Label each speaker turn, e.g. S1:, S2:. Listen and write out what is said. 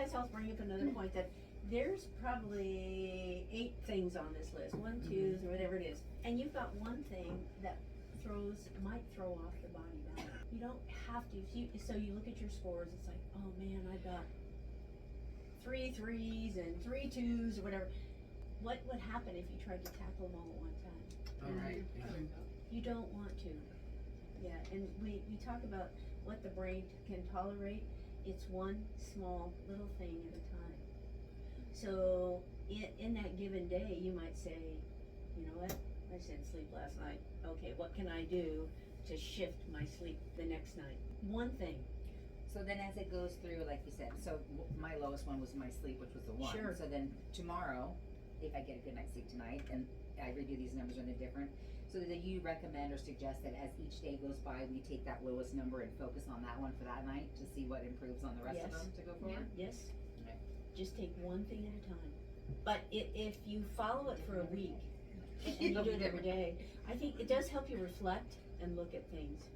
S1: guys, I'll bring up another point that there's probably 8 things on this list, 1, 2, or whatever it is, and you've got one thing that might throw off the body balance. You don't have to. So you look at your scores, it's like, oh man, I got 3 3s and 3 2s or whatever. What would happen if you tried to tackle them all at one time?
S2: All right.
S1: You don't want to. Yeah, and we talk about what the brain can tolerate. It's one small little thing at a time. So in that given day, you might say, you know what, I didn't sleep last night. Okay, what can I do to shift my sleep the next night? One thing.
S3: So then as it goes through, like you said, so my lowest one was my sleep, which was the 1.
S1: Sure.
S3: So then tomorrow, if I get a good night's sleep tonight, and I review these numbers and they're different, so that you recommend or suggest that as each day goes by, we take that lowest number and focus on that one for that night to see what improves on the rest of
S1: Yes.
S3: them to go forward?
S1: Yes.
S3: Okay.
S1: Just take one thing at a time. But if you follow it for a week and you do it every day, I think it does help you reflect and look at things.